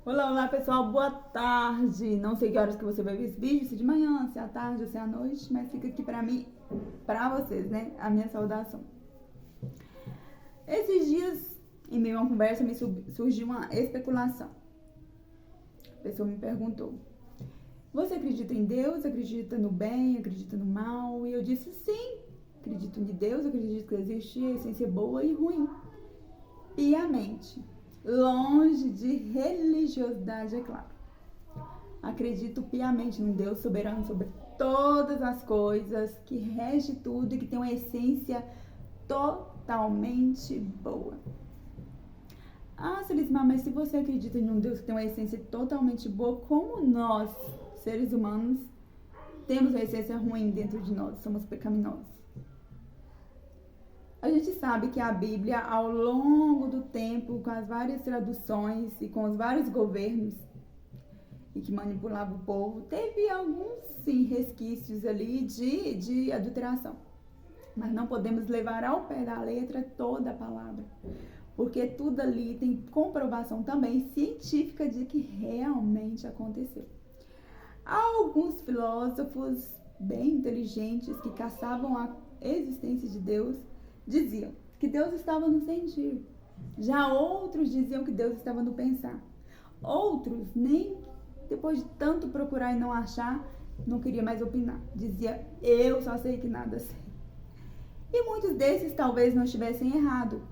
Olá, olá pessoal, boa tarde. Não sei que horas que você vai ver esse vídeo, se de manhã, se à tarde ou se à noite, mas fica aqui pra mim, pra vocês, né? A minha saudação. Esses dias, em meio a uma conversa, me surgiu uma especulação. A pessoa me perguntou: você acredita em Deus? Acredita no bem? Acredita no mal? E eu disse sim. Acredito em Deus, acredito que existe a essência boa e ruim. Piamente. Longe de religiosidade, é claro. Acredito piamente num Deus soberano sobre todas as coisas, que rege tudo e que tem uma essência totalmente boa. Ah, Celismar, mas se você acredita em um Deus que tem uma essência totalmente boa, como nós, seres humanos, temos uma essência ruim dentro de nós, somos pecaminosos? A gente sabe que a Bíblia, ao longo do tempo, com as várias traduções e com os vários governos e que manipulava o povo, teve alguns, sim, resquícios ali de adulteração. Mas não podemos levar ao pé da letra toda a palavra, porque tudo ali tem comprovação também científica de que realmente aconteceu. Há alguns filósofos bem inteligentes que caçavam a existência de Deus diziam que Deus estava no sentir. Já outros diziam que Deus estava no pensar. Outros, nem depois de tanto procurar e não achar, não queria mais opinar. Dizia, eu só sei que nada sei. E muitos desses talvez não estivessem errado,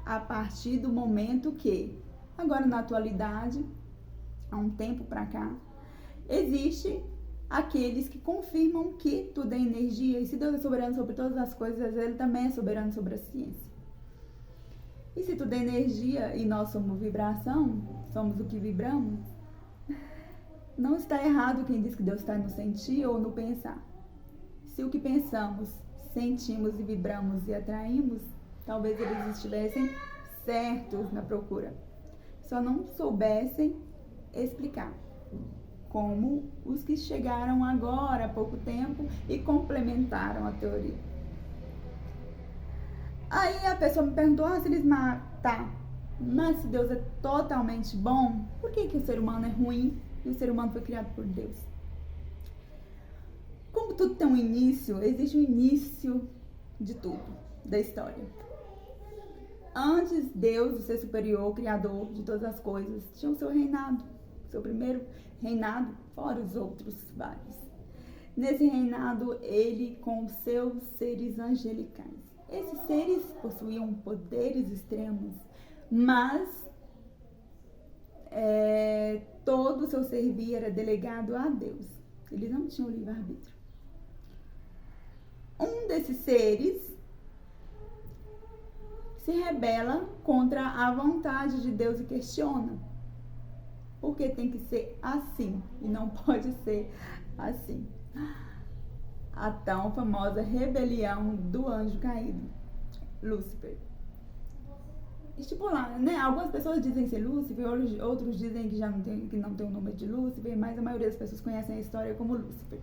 a partir do momento que, agora na atualidade, há um tempo para cá, existe aqueles que confirmam que tudo é energia, e se Deus é soberano sobre todas as coisas, Ele também é soberano sobre a ciência. E se tudo é energia e nós somos vibração, somos o que vibramos, não está errado quem diz que Deus está no sentir ou no pensar. Se o que pensamos, sentimos e vibramos e atraímos, talvez eles estivessem certos na procura. Só não soubessem explicar. Como os que chegaram agora há pouco tempo e complementaram a teoria. Aí a pessoa me perguntou, se eles matar, mas se Deus é totalmente bom, por que o ser humano é ruim e o ser humano foi criado por Deus? Como tudo tem um início, existe um início de tudo, da história. Antes Deus, o ser superior, o criador de todas as coisas, tinha o seu reinado, seu primeiro reinado, fora os outros vários. Nesse reinado, ele com os seus seres angelicais. Esses seres possuíam poderes extremos, mas todo o seu servir era delegado a Deus. Eles não tinham livre-arbítrio. Um desses seres se rebela contra a vontade de Deus e questiona: por que tem que ser assim e não pode ser assim? A tão famosa rebelião do anjo caído, Lúcifer. Estipular, né? Algumas pessoas dizem ser Lúcifer, outros dizem que que não tem o nome de Lúcifer, mas a maioria das pessoas conhecem a história como Lúcifer.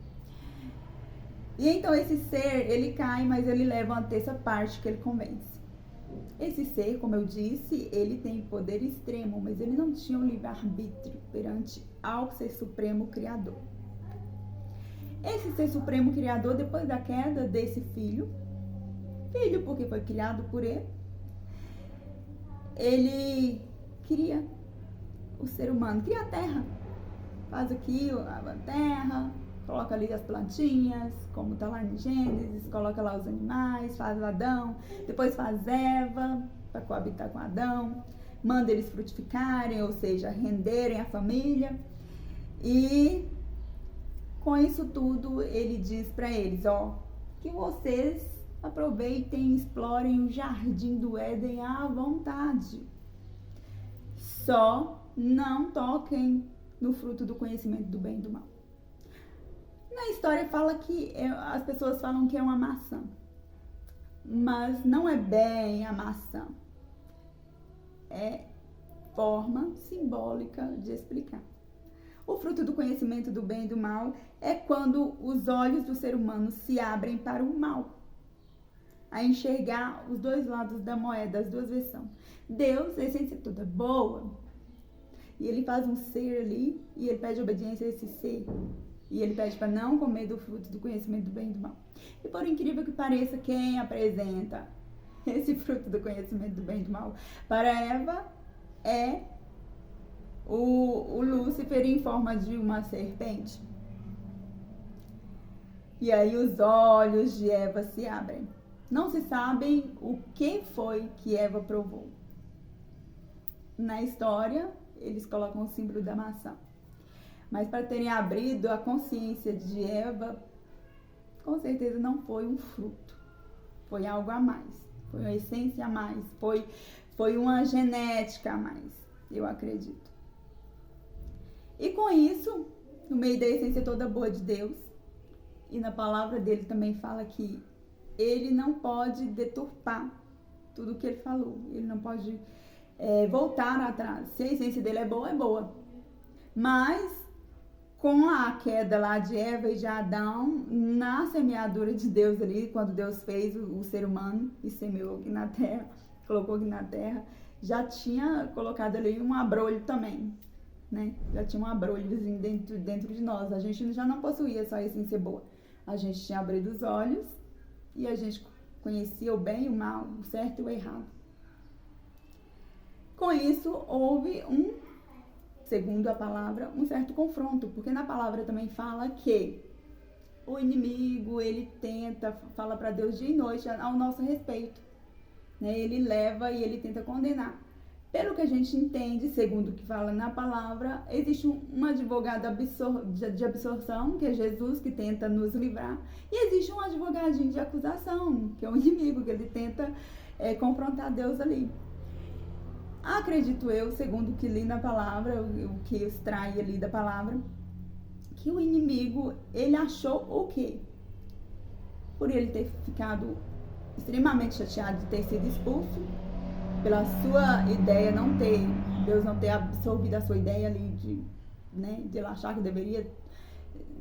E então esse ser, ele cai, mas ele leva uma terça parte que ele convence. Esse ser, como eu disse, ele tem poder extremo, mas ele não tinha um livre-arbítrio perante ao ser supremo criador. Esse ser supremo criador, depois da queda desse filho porque foi criado por ele cria o ser humano, cria a terra, faz aqui a terra, coloca ali as plantinhas, como está lá em Gênesis, coloca lá os animais, faz Adão, depois faz Eva para coabitar com Adão, manda eles frutificarem, ou seja, renderem a família, e com isso tudo ele diz para eles, que vocês aproveitem e explorem o jardim do Éden à vontade. Só não toquem no fruto do conhecimento do bem e do mal. Na história fala que as pessoas falam que é uma maçã, mas não é bem a maçã. É forma simbólica de explicar. O fruto do conhecimento do bem e do mal é quando os olhos do ser humano se abrem para o mal, a enxergar os dois lados da moeda, as duas versões. Deus, a essência toda boa, E ele faz um ser ali, e ele pede obediência a esse ser. E ele pede para não comer do fruto do conhecimento do bem e do mal. E por incrível que pareça, quem apresenta esse fruto do conhecimento do bem e do mal para Eva é o Lúcifer em forma de uma serpente. E aí os olhos de Eva se abrem. Não se sabe o que foi que Eva provou. Na história, eles colocam o símbolo da maçã. Mas para terem abrido a consciência de Eva, com certeza não foi um fruto. Foi algo a mais. Foi uma essência a mais. Foi uma genética a mais, eu acredito. E com isso, no meio da essência toda boa de Deus, e na palavra dele também fala que ele não pode deturpar tudo o que ele falou. Ele não pode voltar atrás. Se a essência dele é boa, é boa. Mas, com a queda lá de Eva e de Adão, na semeadura de Deus ali, quando Deus fez o ser humano e semeou aqui na terra, colocou aqui na terra, já tinha colocado ali um abrolho também, né? Já tinha um abrolhozinho dentro de nós. A gente já não possuía só a essência boa. A gente tinha abrido os olhos e a gente conhecia o bem e o mal, o certo e o errado. Com isso, houve segundo a palavra, um certo confronto, porque na palavra também fala que o inimigo, ele fala para Deus dia e noite ao nosso respeito, né? Ele leva e ele tenta condenar. Pelo que a gente entende, segundo o que fala na palavra, existe um advogado de absorção, que é Jesus, que tenta nos livrar, e existe um advogadinho de acusação, que é o inimigo, que ele tenta confrontar Deus ali. Acredito eu, segundo o que li na palavra, o que eu extraí ali da palavra, que o inimigo, ele achou o quê? Por ele ter ficado extremamente chateado de ter sido expulso, pela sua ideia Deus não ter absorvido a sua ideia ali de ele achar que deveria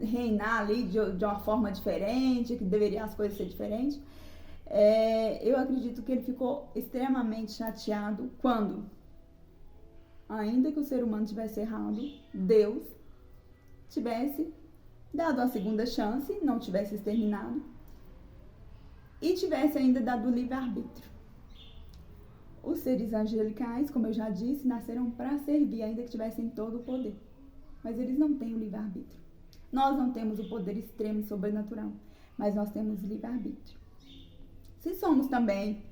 reinar ali de uma forma diferente, que deveria as coisas ser diferentes. Eu acredito que ele ficou extremamente chateado quando, ainda que o ser humano tivesse errado, Deus tivesse dado a segunda chance, não tivesse exterminado, e tivesse ainda dado o livre-arbítrio. Os seres angelicais, como eu já disse, nasceram para servir, ainda que tivessem todo o poder. Mas eles não têm o livre-arbítrio. Nós não temos o poder extremo e sobrenatural, mas nós temos livre-arbítrio. Se somos também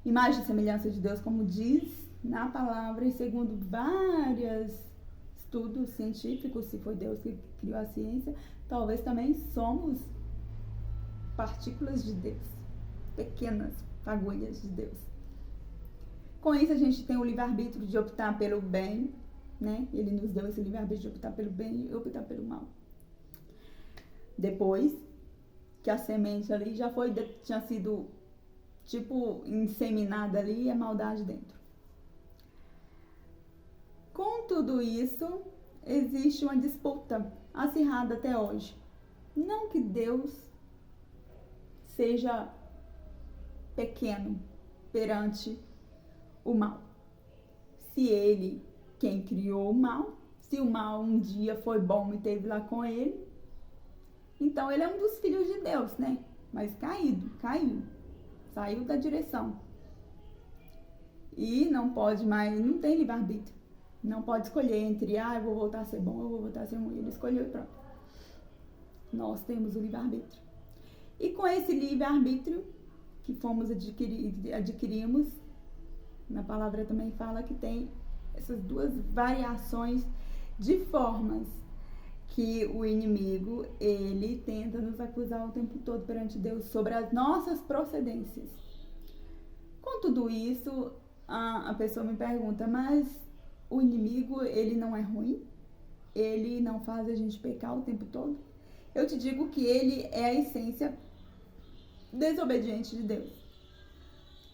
imagem e semelhança de Deus, como diz na palavra, e segundo vários estudos científicos, se foi Deus que criou a ciência, talvez também somos partículas de Deus, pequenas fagulhas de Deus. Com isso, a gente tem o livre-arbítrio de optar pelo bem, né? Ele nos deu esse livre-arbítrio de optar pelo bem e optar pelo mal. Depois que a semente ali tinha sido, inseminada ali, e a maldade dentro. Com tudo isso, existe uma disputa acirrada até hoje. Não que Deus seja pequeno perante o mal. Se ele, quem criou o mal, se o mal um dia foi bom e teve lá com ele, então ele é um dos filhos de Deus, né? Mas caiu, saiu da direção. E não pode mais, não tem livre-arbítrio. Não pode escolher entre, eu vou voltar a ser bom, eu vou voltar a ser ruim. Ele escolheu e pronto. Nós temos o livre-arbítrio. E com esse livre-arbítrio que adquirimos, na palavra também fala que tem essas duas variações de formas que o inimigo, ele tenta nos acusar o tempo todo perante Deus sobre as nossas procedências. Com tudo isso, a pessoa me pergunta, mas o inimigo, ele não é ruim? Ele não faz a gente pecar o tempo todo? Eu te digo que ele é a essência desobediente de Deus.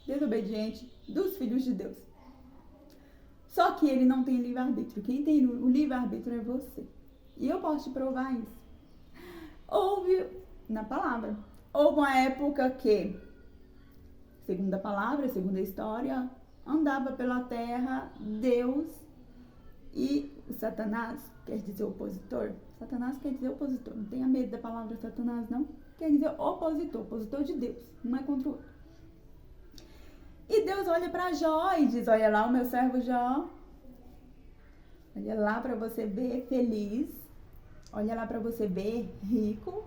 Desobediente dos filhos de Deus. Só que ele não tem livre-arbítrio. Quem tem o livre-arbítrio é você. E eu posso te provar isso. Houve, na palavra, houve uma época que, segundo a palavra, segundo a história, andava pela terra Deus E o Satanás quer dizer opositor. Satanás quer dizer opositor. Não tenha medo da palavra Satanás, não. Quer dizer opositor. Opositor de Deus. Um é contra o outro. E Deus olha para Jó e diz, olha lá o meu servo Jó. Olha lá para você ver feliz. Olha lá para você ver rico.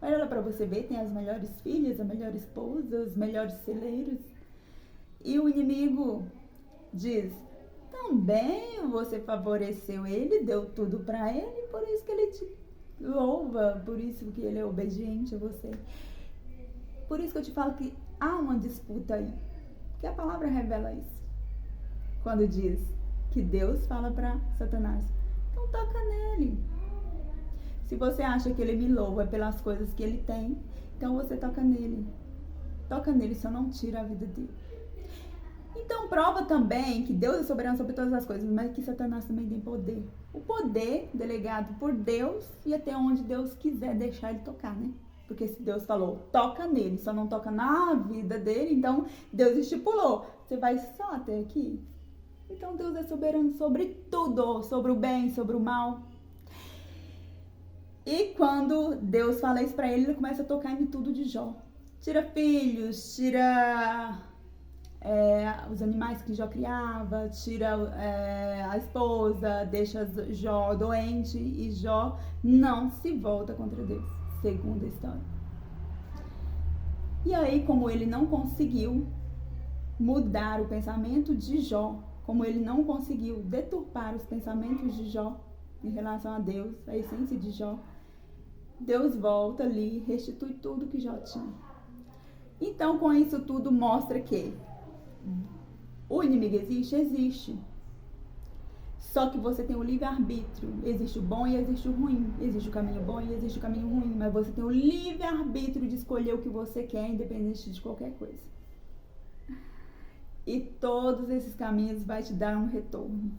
Olha lá para você ver, tem as melhores filhas, a melhor esposa, os melhores celeiros. E o inimigo diz, também você favoreceu ele, deu tudo para ele, por isso que ele te louva, por isso que ele é obediente a você. Por isso que eu te falo que há uma disputa aí, que a palavra revela isso. Quando diz que Deus fala para Satanás, então toca nele. Se você acha que ele me louva pelas coisas que ele tem, então você toca nele. Toca nele, só não tira a vida dele. Então prova também que Deus é soberano sobre todas as coisas, mas que Satanás também tem poder. O poder delegado por Deus e até onde Deus quiser deixar ele tocar, né? Porque se Deus falou, toca nele, só não toca na vida dele, então Deus estipulou, você vai só até aqui. Então Deus é soberano sobre tudo, sobre o bem, sobre o mal. E quando Deus fala isso pra ele, ele começa a tocar em tudo de Jó. Tira filhos, tira os animais que Jó criava, tira a esposa, deixa Jó doente e Jó não se volta contra Deus, segundo a história. E aí, como ele não conseguiu mudar o pensamento de Jó, como ele não conseguiu deturpar os pensamentos de Jó em relação a Deus, a essência de Jó, Deus volta ali e restitui tudo que Jó tinha. Então, com isso tudo, mostra que o inimigo existe. Só que você tem o livre-arbítrio. Existe o bom e existe o ruim. Existe o caminho bom e existe o caminho ruim. Mas você tem o livre-arbítrio de escolher o que você quer, independente de qualquer coisa. E todos esses caminhos vai te dar um retorno.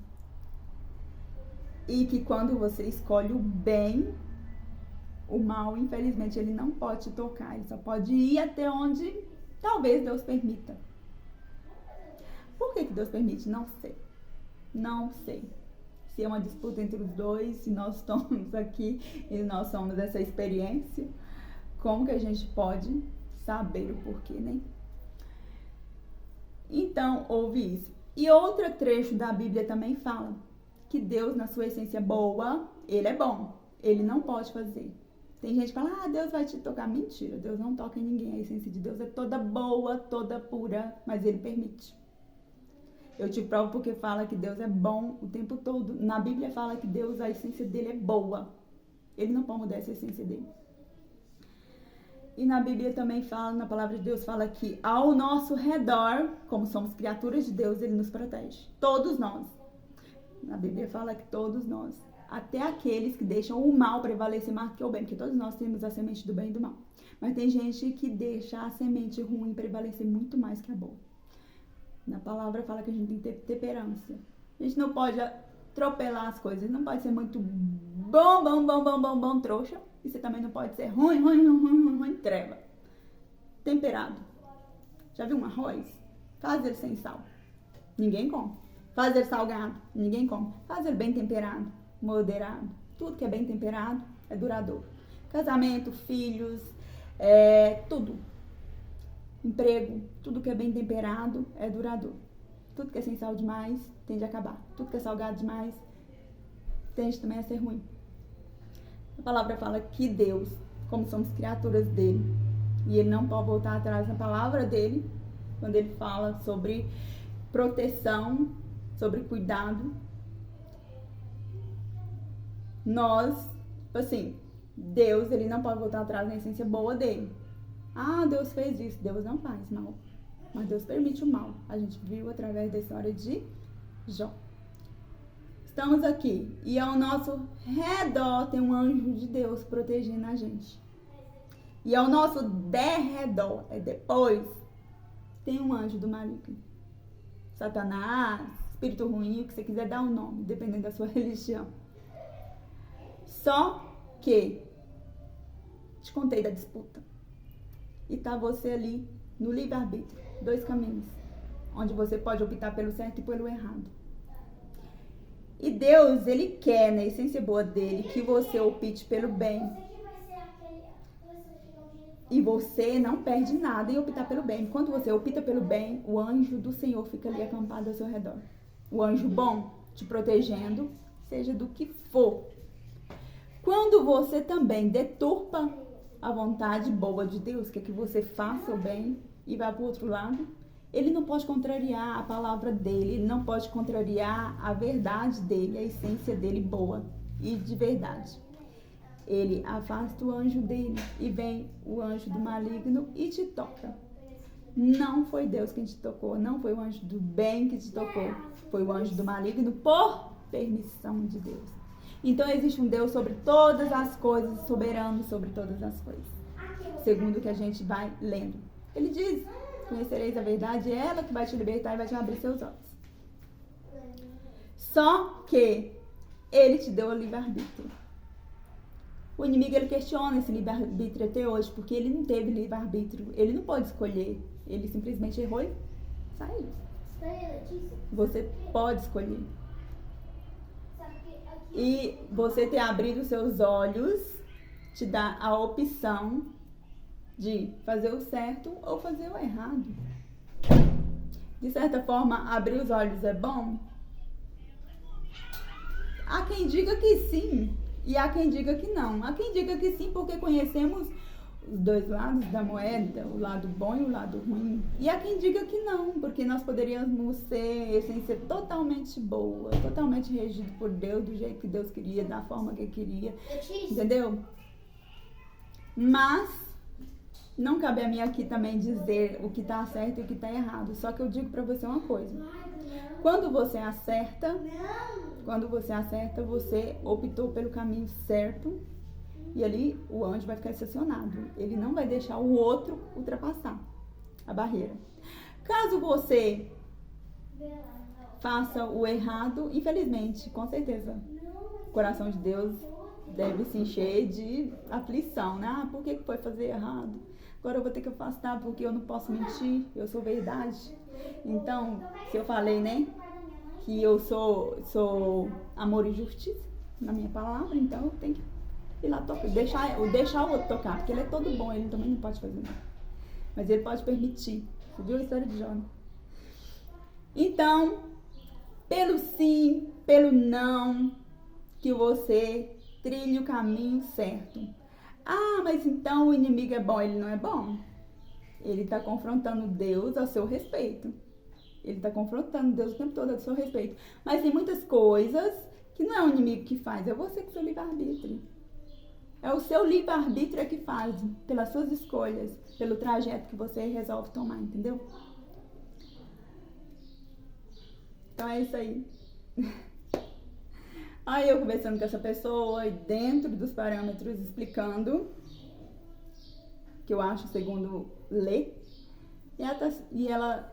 E que quando você escolhe o bem, o mal, infelizmente, ele não pode te tocar. Ele só pode ir até onde talvez Deus permita. Por que Deus permite? Não sei. Não sei. Se é uma disputa entre os dois, se nós estamos aqui e nós somos essa experiência, como que a gente pode saber o porquê, né? Então, ouve isso. E outro trecho da Bíblia também fala que Deus, na sua essência boa, ele é bom. Ele não pode fazer. Tem gente que fala, Deus vai te tocar. Mentira, Deus não toca em ninguém. A essência de Deus é toda boa, toda pura, mas ele permite. Eu te provo porque fala que Deus é bom o tempo todo. Na Bíblia fala que Deus, a essência dele é boa. Ele não pode mudar essa essência dele. E na Bíblia também fala, na palavra de Deus, fala que ao nosso redor, como somos criaturas de Deus, ele nos protege. Todos nós. Na Bíblia fala que todos nós. Até aqueles que deixam o mal prevalecer mais que o bem, porque todos nós temos a semente do bem e do mal. Mas tem gente que deixa a semente ruim prevalecer muito mais que a boa. Na palavra fala que a gente tem que ter temperança. A gente não pode atropelar as coisas, não pode ser muito bom, trouxa. E você também não pode ser ruim, treva. Temperado. Já viu um arroz? Faz ele sem sal. Ninguém come. Faz ele salgado. Ninguém come. Faz ele bem temperado. Moderado. Tudo que é bem temperado é duradouro. Casamento, filhos, tudo. Emprego, tudo que é bem temperado é duradouro. Tudo que é sem sal demais tende a acabar. Tudo que é salgado demais tende também a ser ruim. A palavra fala que Deus, como somos criaturas dele, e ele não pode voltar atrás na palavra dele, quando ele fala sobre proteção, sobre cuidado. Nós, assim, Deus, ele não pode voltar atrás na essência boa dele. Deus fez isso. Deus não faz mal, mas Deus permite o mal. A gente viu através da história de Jó. Estamos aqui e ao nosso redor tem um anjo de Deus protegendo a gente. E ao nosso derredor, depois, tem um anjo do maligno. Satanás, espírito ruim, o que você quiser dar um nome, dependendo da sua religião. Só que, te contei da disputa. E tá você ali no livre-arbítrio, 2 caminhos, onde você pode optar pelo certo e pelo errado. E Deus, ele quer, na essência boa dele, que você opte pelo bem. E você não perde nada em optar pelo bem. Quando você opta pelo bem, o anjo do Senhor fica ali acampado ao seu redor. O anjo bom, te protegendo, seja do que for. Quando você também deturpa a vontade boa de Deus, que é que você faça o bem e vá para o outro lado, ele não pode contrariar a palavra dele, ele não pode contrariar a verdade dele, a essência dele boa e de verdade. Ele afasta o anjo dele e vem o anjo do maligno e te toca. Não foi Deus quem te tocou, não foi o anjo do bem que te tocou, foi o anjo do maligno por permissão de Deus. Então existe um Deus sobre todas as coisas, soberano sobre todas as coisas, segundo o que a gente vai lendo. Ele diz: conhecereis a verdade, é ela que vai te libertar e vai te abrir seus olhos. Só que ele te deu o livre-arbítrio. O inimigo, ele questiona esse livre-arbítrio até hoje, porque ele não teve livre-arbítrio, ele não pode escolher, ele simplesmente errou e saiu. Você pode escolher. E você ter abrido seus olhos te dá a opção de fazer o certo ou fazer o errado. De certa forma, abrir os olhos é bom? Há quem diga que sim e há quem diga que não. Há quem diga que sim porque conhecemos os dois lados da moeda, o lado bom e o lado ruim. E há quem diga que não, porque nós poderíamos ser essência totalmente boa, totalmente regido por Deus, do jeito que Deus queria, da forma que queria, entendeu? Mas não cabe a mim aqui também dizer o que tá certo e o que tá errado. Só que eu digo pra você uma coisa: quando você acerta, você optou pelo caminho certo. E ali o anjo vai ficar estacionado. Ele não vai deixar o outro ultrapassar a barreira. Caso você faça o errado, infelizmente, com certeza, o coração de Deus deve se encher de aflição, né? Ah, por que foi fazer errado? Agora eu vou ter que afastar porque eu não posso mentir, eu sou verdade. Então, se eu falei, né, que eu sou amor e justiça na minha palavra, então eu tenho que ir lá tocar, deixar o outro tocar, porque ele é todo bom, ele também não pode fazer nada. Mas ele pode permitir. Você viu a história de Jó? Então, pelo sim, pelo não, que você trilhe o caminho certo. Ah, mas então o inimigo é bom, ele não é bom? Ele está confrontando Deus a seu respeito. Ele está confrontando Deus o tempo todo a seu respeito. Mas tem muitas coisas que não é o inimigo que faz, é você com seu livre-arbítrio. É o seu livre-arbítrio que faz, pelas suas escolhas, pelo trajeto que você resolve tomar, entendeu? Então é isso aí. Aí eu conversando com essa pessoa e dentro dos parâmetros explicando que eu acho segundo lei. E ela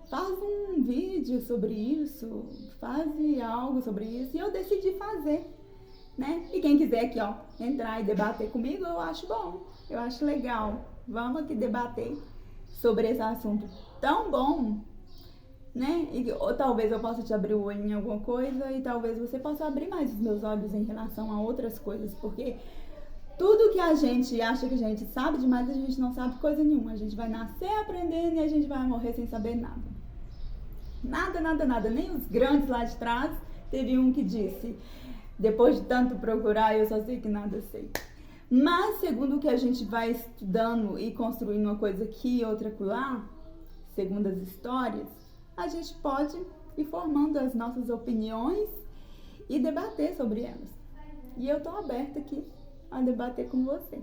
faz um vídeo sobre isso, faz algo sobre isso e eu decidi fazer. Né? E quem quiser aqui, ó, entrar e debater comigo, eu acho bom, eu acho legal. Vamos aqui debater sobre esse assunto tão bom, né? Ou talvez eu possa te abrir o olho em alguma coisa e talvez você possa abrir mais os meus olhos em relação a outras coisas, porque tudo que a gente acha que a gente sabe demais, a gente não sabe coisa nenhuma. A gente vai nascer aprendendo e a gente vai morrer sem saber nada. Nada, nada, nada. Nem os grandes lá de trás, teve um que disse: depois de tanto procurar, eu só sei que nada sei. Mas, segundo o que a gente vai estudando e construindo uma coisa aqui e outra acolá, segundo as histórias, a gente pode ir formando as nossas opiniões e debater sobre elas. E eu tô aberta aqui a debater com você.